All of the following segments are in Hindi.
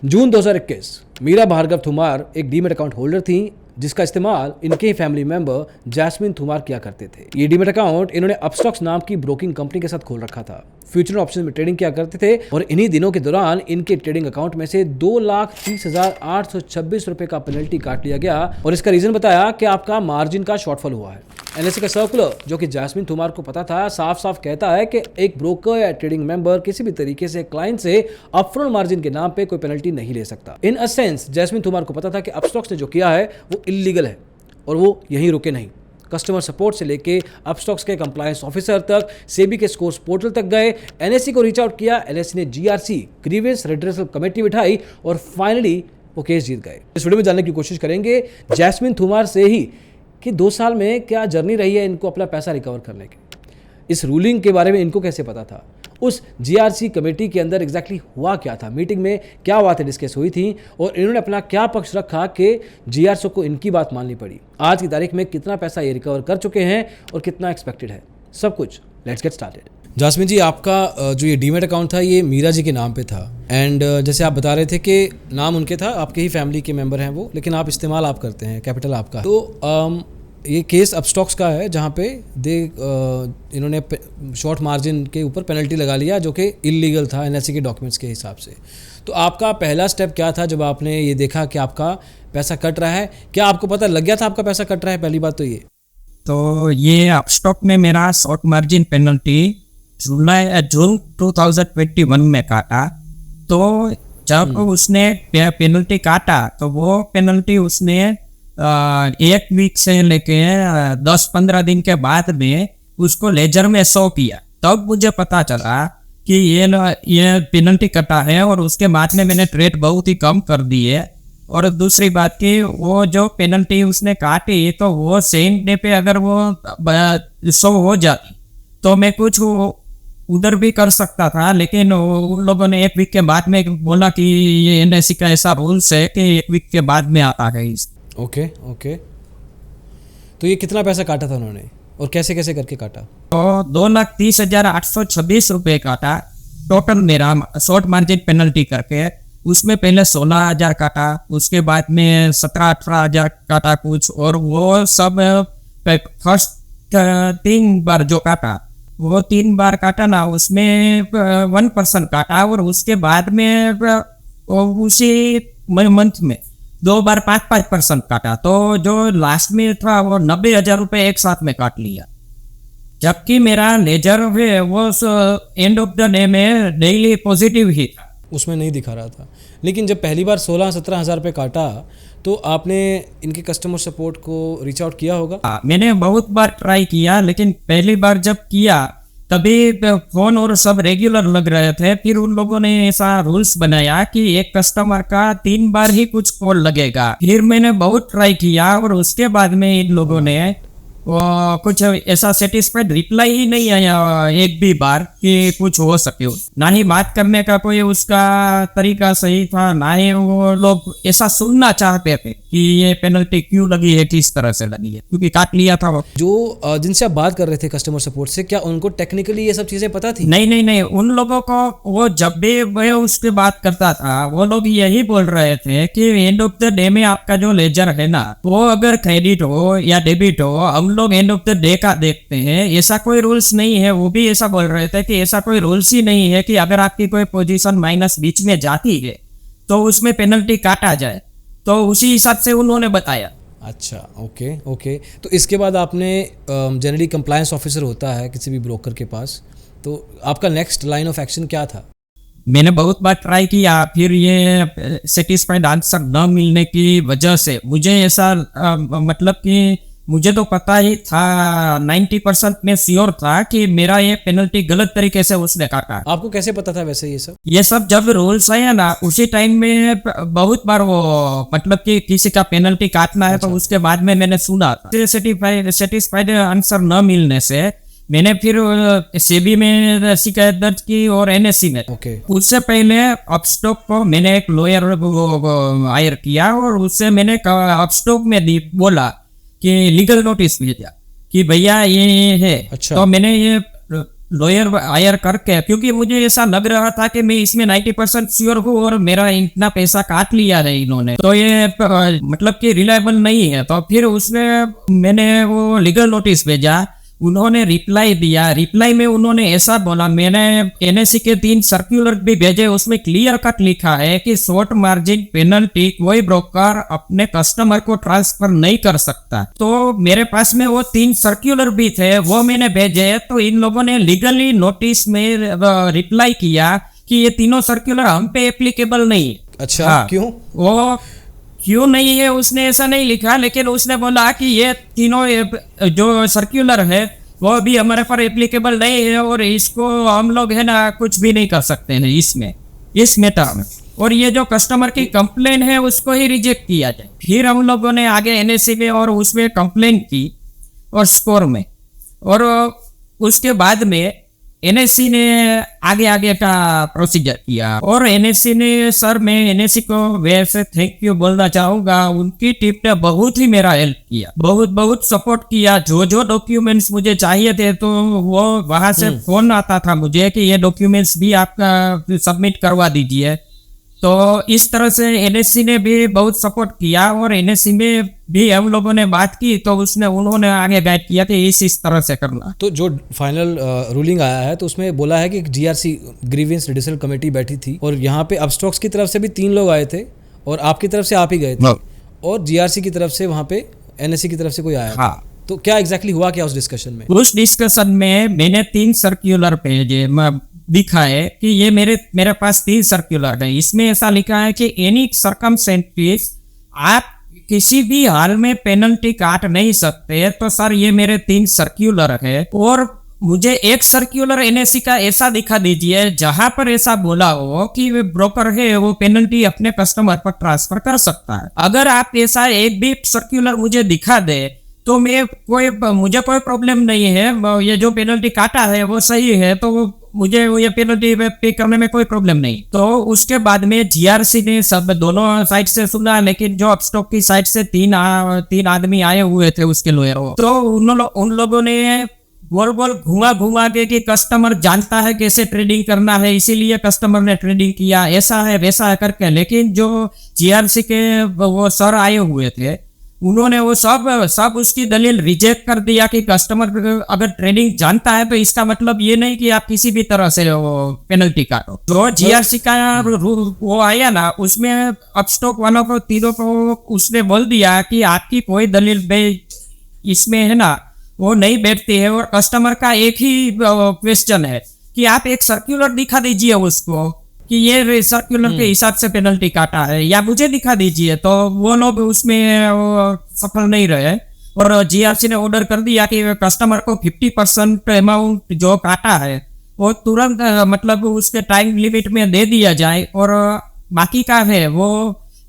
जून 2021 मीरा भार्गव थुमार एक डीमेट अकाउंट होल्डर थी जिसका इस्तेमाल इनके ही फैमिली मेंबर जैस्मिन थुमार किया करते थे। ये डीमेट अकाउंट इन्होंने अपस्टॉक्स नाम की ब्रोकिंग कंपनी के साथ खोल रखा था। फ्यूचर ऑप्शन में ट्रेडिंग किया करते थे और इन्हीं दिनों के दौरान इनके ट्रेडिंग अकाउंट में से 2,30,826 रुपए का पेनल्टी काट लिया गया और इसका रीजन बताया कि आपका मार्जिन का शॉर्टफॉल हुआ है। एनएससी का सर्कुलर जो कि जैस्मिन थुमार को पता था साफ साफ कहता है कि एक ब्रोकर या ट्रेडिंग मेंबर किसी भी तरीके से क्लाइंट से अपफ्रंट मार्जिन के नाम पे कोई पेनल्टी नहीं ले सकता। इन अ सेंस जैस्मिन थुमार को पता था कि अपस्टॉक्स ने जो किया है वो इलीगल है और वो यहीं रुके नहीं। कस्टमर सपोर्ट से लेके अपस्टॉक्स के कंप्लायंस ऑफिसर तक, सेबी के स्कोर्स पोर्टल तक गए, एनएससी को रीच आउट किया। एनएससी ने जीआरसी ग्रीवेंस रिड्रेसल कमेटी बिठाई और फाइनली वो केस जीत गए। इस वीडियो में जानने की कोशिश करेंगे जैस्मिन थुमार से ही कि 2 साल में क्या जर्नी रही है इनको अपना पैसा रिकवर करने की। इस रूलिंग के बारे में इनको कैसे पता था, उस जीआरसी कमेटी के अंदर एग्जैक्टली हुआ क्या था, मीटिंग में क्या बातें डिस्कस हुई थी और इन्होंने अपना क्या पक्ष रखा कि जीआरसी को इनकी बात माननी पड़ी। आज की तारीख में कितना पैसा ये रिकवर कर चुके हैं और कितना एक्सपेक्टेड है, सब कुछ लेट्स गेट स्टार्टेड। जैस्मिन जी, आपका जो ये डीमेट अकाउंट था ये मीरा जी के नाम पे था एंड जैसे आप बता रहे थे कि नाम उनके था, आपके ही फैमिली के मेंबर हैं वो, लेकिन आप इस्तेमाल आप करते हैं, कैपिटल आपका। तो ये केस अपस्टॉक्स का है जहाँ पे इन्होंने शॉर्ट मार्जिन के ऊपर पेनल्टी लगा लिया जो कि इलीगल था एनएससी के डॉक्यूमेंट्स के हिसाब से। तो आपका पहला स्टेप क्या था जब आपने ये देखा कि आपका पैसा कट रहा है? क्या आपको पता लग गया था आपका पैसा कट रहा है? पहली बात तो ये अपस्टॉक में मेरा शॉर्ट मार्जिन पेनल्टी जून 2021 में काटा। तो जब उसने पेनल्टी काटा तो वो पेनल्टी उसने 1 वीक से लेके 10-15 दिन के बाद में उसको लेजर में शो किया। तब मुझे पता चला कि ये पेनल्टी कटा है और उसके बाद में मैंने ट्रेड बहुत ही कम कर दी है। और दूसरी बात की वो जो पेनल्टी उसने काटी तो वो सेम डे पे अगर वो शो हो जाती तो मैं कुछ उधर भी कर सकता था, लेकिन उन लोगों ने 1 वीक के बाद में बोला कि ये एनएससी का ऐसा रूल्स है कि 1 वीक के बाद में आता है। ओके। तो ये कितना पैसा काटा था उन्होंने और कैसे कैसे करके काटा? तो 2,30,826 रुपये काटा टोटल मेरा शॉर्ट मार्जिन पेनल्टी करके। उसमें पहले 16,000 काटा, उसके बाद में 17-18,000 काटा कुछ, और वो सब फर्स्ट 3 बार जो काटा वो 3 बार काटा ना, उसमें 1% काटा और उसके बाद में उसी मंथ में 2 बार 5% काटा। तो जो लास्ट में था वो 90,000 रुपये एक साथ में काट लिया। जबकि मेरा लेजर है वो एंड ऑफ द डे में डेली पॉजिटिव ही था, उसमें नहीं दिखा रहा था। लेकिन जब पहली बार 16-17 हज़ार रुपये काटा तो आपने इनके कस्टमर सपोर्ट को रीच आउट किया होगा? मैंने बहुत बार ट्राई किया, लेकिन पहली बार जब किया तभी फोन और सब रेगुलर लग रहे थे। फिर उन लोगों ने ऐसा रूल्स बनाया कि एक कस्टमर का 3 बार ही कुछ कॉल लगेगा। फिर मैंने बहुत ट्राई किया और उसके बाद में इन लोगों ने कुछ ऐसा सेटिस्फाइड रिप्लाई ही नहीं आया एक भी बार कि कुछ हो सके। ना ही बात करने का कोई उसका तरीका सही था, ना ही वो लोग ऐसा सुनना चाहते थे कि ये पेनल्टी क्यों लगी है, किस तरह से लगी है, क्योंकि काट लिया था वो। जो जिनसे आप बात कर रहे थे कस्टमर सपोर्ट से, क्या उनको टेक्निकली ये सब चीजें पता थी? नहीं, उन लोगों को वो जब भी मैं उससे बात करता था वो लोग यही बोल रहे थे कि एंड ऑफ द डे में आपका जो लेजर है ना, वो अगर क्रेडिट हो या डेबिट हो, हम लोग एंड ऑफ द डे का देखते हैं, ऐसा कोई रूल्स नहीं है। वो भी ऐसा बोल रहे थे कि ऐसा कोई रूल्स ही नहीं है कि अगर आपकी कोई पोजीशन माइनस बीच में जाती है तो उसमें पेनल्टी काटा जाए। तो उसी हिसाब से उन्होंने बताया। अच्छा, ओके। तो इसके बाद आपने जनरली कंप्लायंस ऑफिसर होता है किसी भी ब्रोकर के पास, तो आपका नेक्स्ट लाइन ऑफ एक्शन क्या था? मैंने बहुत बार ट्राई किया, फिर ये सेटिस्फाइड आंसर न मिलने की वजह से मुझे ऐसा मतलब कि मुझे तो पता ही था, 90% में श्योर था कि मेरा ये पेनल्टी गलत तरीके से उसने काटा। आपको कैसे पता था वैसे ये सब जब रूल्स आया ना उसी टाइम में बहुत बार वो मतलब कि किसी का पेनल्टी काटना है। अच्छा। तो उसके बाद में मैंने सुना था। सेटिस्फाइड आंसर न मिलने से मैंने फिर सेबी में शिकायत दर्ज की और एनएससी में। उससे पहले अपस्टॉक को मैंने एक लॉयर हायर किया और उससे मैंने अपस्टॉक में बोला कि लीगल नोटिस भेजा कि भैया ये है। अच्छा। तो मैंने ये लॉयर हायर करके, क्योंकि मुझे ऐसा लग रहा था कि मैं इसमें 90% श्योर हूँ और मेरा इतना पैसा काट लिया है इन्होंने, तो ये मतलब कि रिलायबल नहीं है। तो फिर मैंने वो लीगल नोटिस भेजा, उन्होंने रिप्लाई दिया। रिप्लाई में उन्होंने ऐसा बोला, मैंने एनएससी के 3 सर्कुलर भी भेजे, उसमें क्लियर कट लिखा है कि शॉर्ट मार्जिन पेनल्टी कोई ब्रोकर अपने कस्टमर को ट्रांसफर नहीं कर सकता। तो मेरे पास में वो 3 सर्कुलर भी थे, वो मैंने भेजे। तो इन लोगों ने लीगली नोटिस में रिप्लाई किया कि ये तीनों सर्कुलर हम पे एप्लीकेबल नहीं है। अच्छा, हाँ, क्यों? वो क्यों नहीं है उसने ऐसा नहीं लिखा, लेकिन उसने बोला कि ये तीनों जो सर्कुलर है वो भी हमारे पर एप्लीकेबल नहीं है और इसको हम लोग है ना कुछ भी नहीं कर सकते हैं इस मैटर में, और ये जो कस्टमर की कंप्लेन है उसको ही रिजेक्ट किया जाए। फिर हम लोगों ने आगे एनएससी में और उसमें कंप्लेन की और स्कोर में, और उसके बाद में एनएससी ने आगे का प्रोसीजर किया। और एनएससी ने, सर मैं एनएससी को वैसे थैंक यू बोलना चाहूंगा, उनकी टीम ने बहुत ही मेरा हेल्प किया, बहुत सपोर्ट किया। जो डॉक्यूमेंट्स मुझे चाहिए थे तो वो वहां से फोन आता था मुझे कि ये डॉक्यूमेंट्स भी आपका सबमिट करवा दीजिए। तो इस तरह से एनएससी ने भी बहुत सपोर्ट किया, और एनएससी में भी हम लोगों ने बात की तो उन्होंने आगे गाइड किया कि इस तरह से करना। तो जो फाइनल रूलिंग आया है तो उसमें बोला है कि जीआरसी ग्रीवेंस रिड्यूसल कमेटी बैठी थी और यहाँ पे अपस्टॉक्स की तरफ से भी 3 लोग आए थे और आपकी तरफ से आप ही गए थे, और जीआरसी की तरफ से वहाँ पे एनएससी की तरफ से कोई आया था। हाँ। तो क्या एग्जैक्टली हुआ क्या उस डिस्कशन में? उस डिस्कशन में मैंने 3 सर्कुलर भेजे, दिखा है कि ये मेरे पास 3 सर्कुलर है। इसमें ऐसा लिखा है कि एनी सर्कमस्टेंसेस आप किसी भी हाल में पेनल्टी काट नहीं सकते। तो सर ये मेरे 3 सर्कुलर है, और मुझे एक सर्कुलर एनएससी का ऐसा दिखा दीजिए जहां पर ऐसा बोला हो कि वे ब्रोकर है वो पेनल्टी अपने कस्टमर पर ट्रांसफर कर सकता है। अगर आप ऐसा एक भी सर्कुलर मुझे दिखा दे तो मुझे कोई प्रॉब्लम नहीं है, ये जो पेनल्टी काटा है वो सही है, तो मुझे ये पेनल्टी पे करने में कोई प्रॉब्लम नहीं। तो उसके बाद में जीआरसी ने सब दोनों साइड से सुना, लेकिन जो अपस्टॉक की साइड से 3 आदमी आए हुए थे उसके लॉयर, तो उन लोगों ने गोल घुमा के कि कस्टमर जानता है कैसे ट्रेडिंग करना है, इसीलिए कस्टमर ने ट्रेडिंग किया, ऐसा है वैसा है करके। लेकिन जो जीआरसी के वो सर आए हुए थे उन्होंने वो सब उसकी दलील रिजेक्ट कर दिया कि कस्टमर अगर ट्रेडिंग जानता है तो इसका मतलब ये नहीं कि आप किसी भी तरह से वो पेनल्टी काटो। जो जीआरसी का वो आया ना, उसमें अपस्टॉक वालों को तीनों को उसने बोल दिया कि आपकी कोई दलील इसमें है ना वो नहीं बैठती है, और कस्टमर का एक ही क्वेश्चन है कि आप एक सर्कुलर दिखा दीजिए उसको कि ये सर्कुलर के हिसाब से पेनल्टी काटा है, या मुझे दिखा दीजिए। तो वो लोग उसमें सफल नहीं रहे, और जीआरसी ने ऑर्डर कर दिया कि कस्टमर को 50% अमाउंट जो काटा है वो तुरंत मतलब उसके टाइम लिमिट में दे दिया जाए, और बाकी का है वो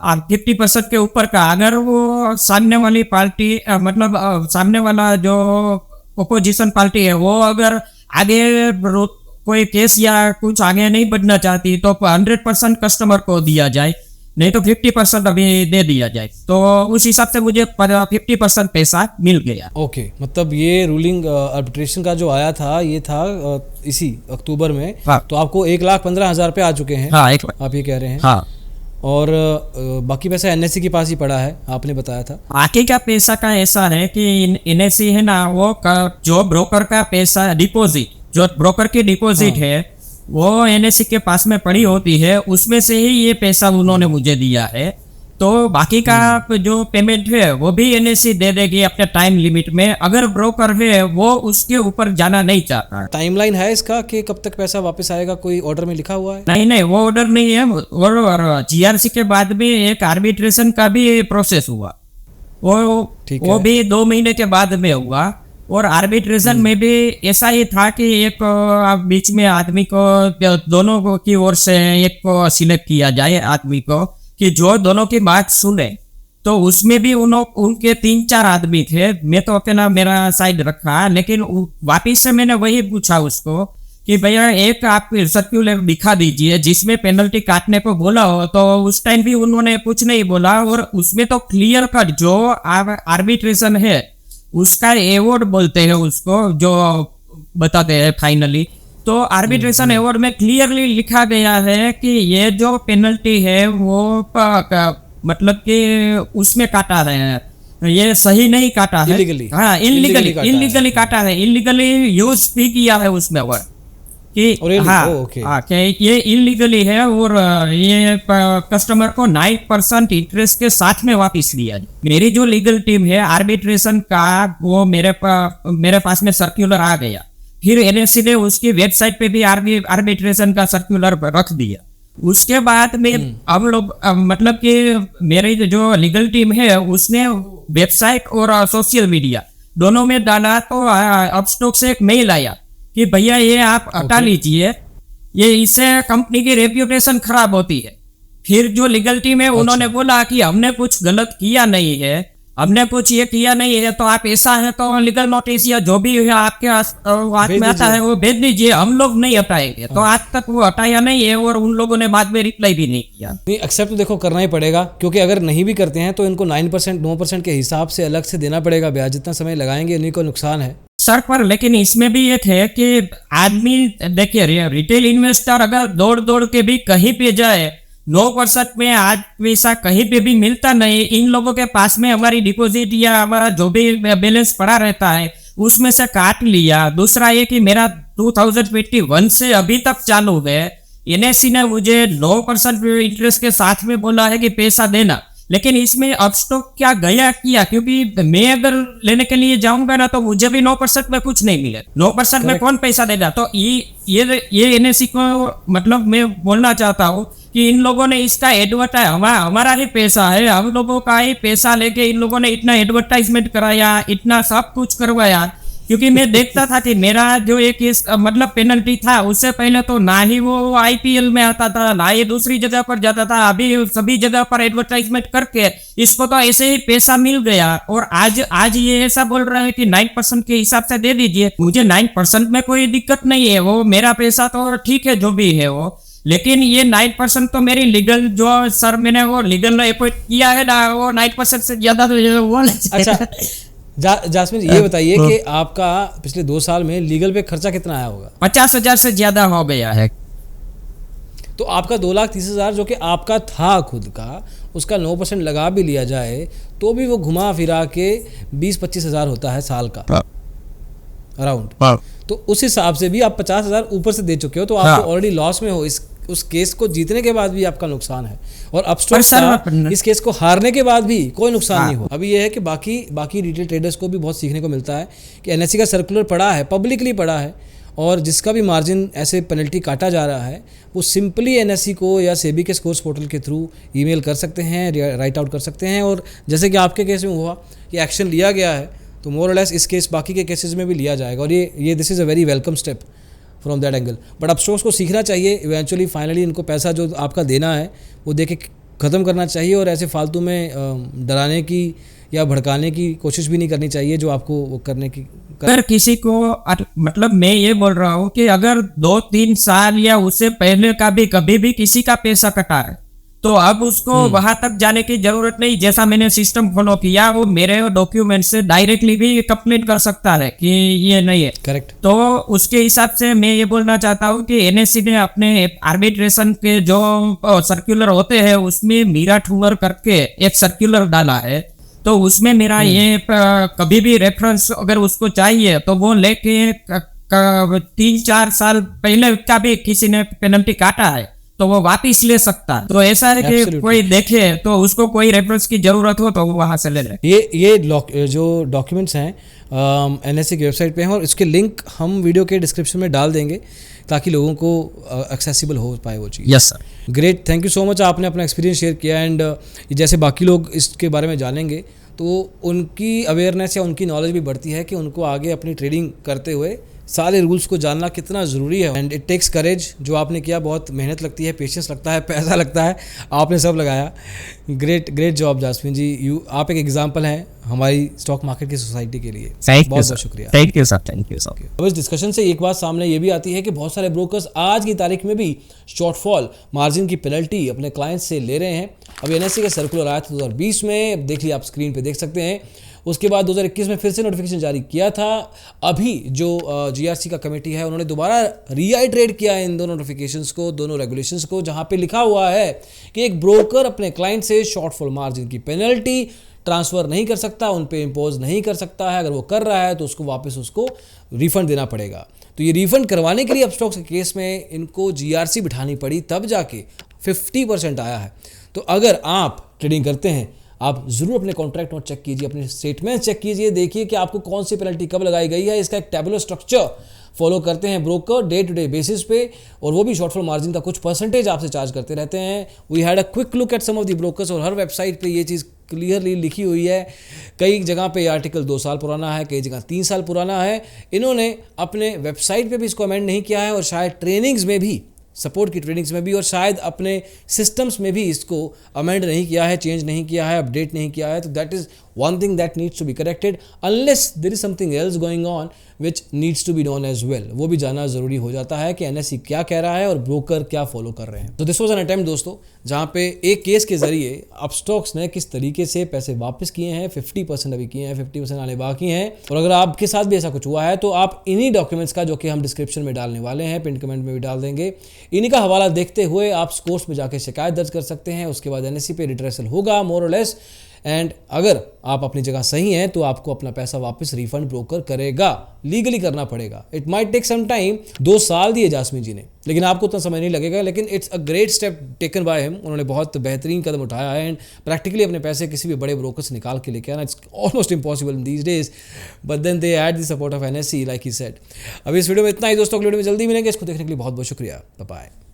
50% के ऊपर का अगर वो सामने वाली पार्टी मतलब सामने वाला जो ओपोजिशन पार्टी है वो अगर आगे कोई केस या कुछ आगे नहीं बढ़ना चाहती तो 100% कस्टमर को दिया जाए, नहीं तो 50% अभी दे दिया जाए। तो उस हिसाब से मुझे 50% पैसा मिल गया। ओके, मतलब ये रूलिंग आर्बिट्रेशन का जो आया था ये था इसी अक्टूबर में। हाँ। तो आपको 1,15,000 रुपये आ चुके हैं। हाँ, आप ये कह रहे हैं। हाँ। और बाकी पैसा एनएससी के पास ही पड़ा है, आपने बताया था। आगे का पैसा का ऐसा है कि एनएससी है ना वो जो ब्रोकर का पैसा डिपॉजिट, जो ब्रोकर की डिपॉजिट है वो एनएससी के पास में पड़ी होती है, उसमें से ही ये पैसा उन्होंने मुझे दिया है। तो बाकी का जो पेमेंट है वो भी एनएससी दे देगी अपने टाइम लिमिट में, अगर ब्रोकर है वो उसके ऊपर जाना नहीं चाहता। टाइमलाइन है इसका कि कब तक पैसा वापस आएगा, कोई ऑर्डर में लिखा हुआ है? नहीं, वो ऑर्डर नहीं है। और जीआरसी के बाद में एक आर्बिट्रेशन का भी प्रोसेस हुआ, वो भी 2 महीने के बाद में हुआ। और आर्बिट्रेशन में भी ऐसा ही था कि एक बीच में आदमी को दोनों की ओर से एक को सिलेक्ट किया जाए आदमी को कि जो दोनों की बात सुने। तो उसमें भी उनके 3-4 आदमी थे, मैं तो अपना मेरा साइड रखा, लेकिन वापिस से मैंने वही पूछा उसको कि भैया एक आप सर्कुलर दिखा दीजिए जिसमें पेनल्टी काटने को बोला हो। तो उस टाइम भी उन्होंने कुछ नहीं बोला, और उसमें तो क्लियर कट जो आर्बिट्रेशन है उसका एवॉर्ड बोलते हैं उसको, जो बताते हैं फाइनली तो आर्बिट्रेशन अवार्ड में क्लियरली लिखा गया है कि ये जो पेनल्टी है वो मतलब कि उसमें काटा रहे हैं, ये सही नहीं काटा है। Illegally. हाँ, इलीगली काटा है, इलीगली यूज भी किया है उसमें वर्ड कि हाँ कि ये इलीगली है और ये कस्टमर को 9% इंटरेस्ट के साथ में वापस दिया। मेरी जो लीगल टीम है आर्बिट्रेशन का, वो मेरे पास में सर्कुलर आ गया, फिर एनएससी ने उसकी वेबसाइट पे भी आर्बिट्रेशन का सर्कुलर रख दिया। उसके बाद में हम लोग मतलब कि मेरी जो लीगल टीम है उसने वेबसाइट और सोशल मीडिया दोनों में डाला, तो अपस्टॉक से एक मेल आया कि भैया ये आप हटा लीजिए, ये इससे कंपनी की रेप्यूटेशन खराब होती है। फिर जो लीगल टीम है उन्होंने बोला कि हमने कुछ गलत किया नहीं है, हमने कुछ ये किया नहीं है, तो आप ऐसा है तो लीगल नोटिस या जो भी है आपके हाथ में आता है वो भेज दीजिए, हम लोग नहीं हटाएंगे। तो आज तक वो हटाया नहीं है और उन लोगों ने बाद में रिप्लाई भी नहीं किया। नहीं, एक्सेप्ट तो देखो करना ही पड़ेगा, क्योंकि अगर नहीं भी करते हैं तो इनको 9% के हिसाब से अलग से देना पड़ेगा ब्याज। जितना समय लगाएंगे उन्हीं को नुकसान है सर। पर लेकिन इसमें भी एक है कि आदमी देखिए, रिटेल इन्वेस्टर अगर दौड़ दौड़ के भी कहीं पे जाए, 9% में आज पैसा कहीं पे भी मिलता नहीं। इन लोगों के पास में हमारी डिपॉजिट या हमारा जो भी बैलेंस पड़ा रहता है उसमें से काट लिया। दूसरा ये कि मेरा 2021 से अभी तक चालू है, एनएससी ने मुझे 9% इंटरेस्ट के साथ में बोला है कि पैसा देना, लेकिन इसमें अपस्टॉक क्या गया किया, क्योंकि मैं अगर लेने के लिए जाऊंगा ना तो मुझे भी 9% में कुछ नहीं मिले। 9% में कौन पैसा देगा? तो ये एनएससी को मतलब मैं बोलना चाहता हूँ कि इन लोगों ने इसका एडवर्टाइज, हमारा ही पैसा है, हम लोगों का ही पैसा लेके इन लोगों ने इतना एडवर्टाइजमेंट कराया, इतना सब कुछ करवाया। क्योंकि मैं देखता था कि मेरा जो एक मतलब पेनल्टी था उससे पहले तो ना ही वो आईपीएल में आता था, ना ही दूसरी जगह पर जाता था। अभी सभी जगह पर एडवर्टाइजमेंट करके इसको तो ऐसे ही पैसा मिल गया, और आज ये ऐसा बोल रहा है कि 9% के हिसाब से दे दीजिए। मुझे 9% में कोई दिक्कत नहीं है, वो मेरा पैसा तो ठीक है जो भी है वो, लेकिन ये 9% तो मेरी लीगल जो सर मैंने वो लीगल अपॉइंट किया है ना, वो 9% से ज्यादा तो वो अच्छा जासमीन ये बताइए कि आपका पिछले 2 साल में लीगल पे खर्चा कितना आया होगा? 50,000 से ज्यादा हो गया है। तो आपका 2,30,000 जो कि आपका था खुद का, उसका 9% लगा भी लिया जाए तो भी वो घुमा फिरा के 20-25,000 होता है साल का अराउंड। तो उस हिसाब से भी आप 50,000 ऊपर से दे चुके हो, तो आप तो ऑलरेडी लॉस में हो। उस केस को जीतने के बाद भी आपका नुकसान है, और अपस्टॉक का इस केस को हारने के बाद भी कोई नुकसान नहीं हो। अभी यह है कि बाकी रिटेल ट्रेडर्स को भी बहुत सीखने को मिलता है कि एनएससी का सर्कुलर पड़ा है, पब्लिकली पड़ा है, और जिसका भी मार्जिन ऐसे पेनल्टी काटा जा रहा है वो सिंपली एनएससी को या सेबी के स्कोर्स पोर्टल के थ्रू ईमेल कर सकते हैं, राइट आउट कर सकते हैं। और जैसे कि आपके केस में हुआ कि एक्शन लिया गया है, तो मोर और लेस इस केस बाकी के केसेस में भी लिया जाएगा, और ये this is a very welcome step from that angle. But Upstox को सीखना चाहिए, इवेंचुअली फाइनली इनको पैसा जो आपका देना है वो दे के ख़त्म करना चाहिए, और ऐसे फालतू में डराने की या भड़काने की कोशिश भी नहीं करनी चाहिए जो आपको वो करने की। अगर किसी को मतलब मैं ये बोल रहा हूँ कि अगर 2-3 साल या उससे पहले का भी कभी भी किसी का पैसा कटा है तो अब उसको वहां तक जाने की जरूरत नहीं। जैसा मैंने सिस्टम फॉलो किया, वो मेरे डॉक्यूमेंट से डायरेक्टली भी कंप्लेन कर सकता है कि ये नहीं है। करेक्ट। तो उसके हिसाब से मैं ये बोलना चाहता हूँ कि एनएससी ने अपने आर्बिट्रेशन के जो सर्कुलर होते हैं उसमें मीरा ठुमर करके एक सर्कुलर डाला है, तो उसमें मेरा ये कभी भी रेफरेंस अगर उसको चाहिए तो वो लेके 3-4 साल पहले का भी किसी ने पेनल्टी काटा है तो वो वापिस ले सकता है। तो ऐसा है कि कोई देखे तो उसको कोई रेफरेंस की जरूरत हो तो वो वहां से ले ले। ये जो डॉक्यूमेंट्स हैं एनएससी की वेबसाइट पे हैं, और इसके लिंक हम वीडियो के डिस्क्रिप्शन में डाल देंगे ताकि लोगों को एक्सेसिबल हो पाए वो चीज़। Yes sir, great, thank you so much, आपने अपना एक्सपीरियंस शेयर किया। एंड जैसे बाकी लोग इसके बारे में जानेंगे तो उनकी अवेयरनेस या उनकी नॉलेज भी बढ़ती है कि उनको आगे अपनी ट्रेडिंग करते हुए सारे रूल्स को जानना कितना ज़रूरी है। एंड इट टेक्स करेज, जो आपने किया, बहुत मेहनत लगती है, पेशेंस लगता है, पैसा लगता है, आपने सब लगाया। ग्रेट जॉब जास्मिन जी, आप एक एग्जांपल हैं हमारी स्टॉक मार्केट की सोसाइटी के लिए। बहुत बहुत शुक्रिया। Thank you sir, thank you sir. अब इस डिस्कशन से एक बात सामने ये भी आती है कि बहुत सारे ब्रोकर्स आज की तारीख में भी शॉर्टफॉल मार्जिन की पेनल्टी अपने क्लाइंट्स से ले रहे हैं। अब एनएससी का सर्कुलर आया था 2020 में, देख लिया आप स्क्रीन पे देख सकते हैं। उसके बाद 2021 में फिर से नोटिफिकेशन जारी किया था। अभी जो जीआरसी का कमेटी है उन्होंने दोबारा रीआइट्रेट किया है इन दोनों नोटिफिकेशंस को, दोनों रेगुलेशंस को, जहां पे लिखा हुआ है कि एक ब्रोकर अपने क्लाइंट से शॉर्टफॉल मार्जिन की पेनल्टी ट्रांसफ़र नहीं कर सकता, उन पे इम्पोज नहीं कर सकता है। अगर वो कर रहा है तो उसको वापस उसको रिफंड देना पड़ेगा। तो ये रिफंड करवाने के लिए अपस्टॉक्स के केस में इनको जीआरसी बिठानी पड़ी, तब जाके 50% आया है। तो अगर आप ट्रेडिंग करते हैं, आप ज़रूर अपने कॉन्ट्रैक्ट नोट चेक कीजिए, अपने स्टेटमेंट चेक कीजिए, देखिए कि आपको कौन सी पेनल्टी कब लगाई गई है। इसका एक टेबुलर स्ट्रक्चर फॉलो करते हैं broker day to day basis पे, और वो भी शॉर्टफॉल मार्जिन का कुछ परसेंटेज आपसे चार्ज करते रहते हैं। We had a quick look at some of the brokers, और हर वेबसाइट पे ये चीज़ क्लियरली लिखी हुई है। कई जगह पे आर्टिकल 2 साल पुराना है, कई जगह 3 साल पुराना है। इन्होंने अपने वेबसाइट पे भी इसको अमेंड नहीं किया है, और शायद ट्रेनिंग्स में भी, सपोर्ट की ट्रेनिंग्स में भी, और शायद अपने सिस्टम्स में भी इसको अमेंड नहीं किया है, चेंज नहीं किया है, अपडेट नहीं किया है। तो that is one thing that needs to be corrected, unless there is something else going on which needs to be known as well. वो भी जानना ज़रूरी हो जाता है कि एनएसई क्या कह रहा है और ब्रोकर क्या फॉलो कर रहे हैं। तो दिस वॉज एन अटेम्प्ट दोस्तों, जहाँ पे एक केस के जरिए अपस्टॉक्स ने किस तरीके से पैसे वापस किए हैं। 50% अभी किए हैं, 50% आने बाकी हैं। और अगर आपके साथ भी ऐसा कुछ हुआ है तो आप इन्हीं डॉक्यूमेंट्स का, जो कि हम डिस्क्रिप्शन में डालने वाले हैं, पिन कमेंट में भी डाल देंगे, इन्हीं का हवाला देखते हुए आप स्कोर्स में जाकर शिकायत दर्ज कर सकते हैं। उसके बाद एनएसई पे रिट्रेसल होगा मोर और लेस, एंड अगर आप अपनी जगह सही हैं तो आपको अपना पैसा वापस रिफंड ब्रोकर करेगा। लीगली करना पड़ेगा। It might take some time. 2 साल दिए जासमीन जी ने, लेकिन आपको उतना समय नहीं लगेगा। लेकिन it's a great step taken by him. उन्होंने बहुत बेहतरीन कदम उठाया है, एंड प्रैक्टिकली अपने पैसे किसी भी बड़े ब्रोकर से निकाल के लेके आना it's almost impossible in these days, but then they had the support of NSE like he said. अब इस वीडियो में इतना ही दोस्तों, अगले वीडियो में जल्दी मिलेंगे। इसको देखने के लिए बहुत बहुत शुक्रिया। Bye bye.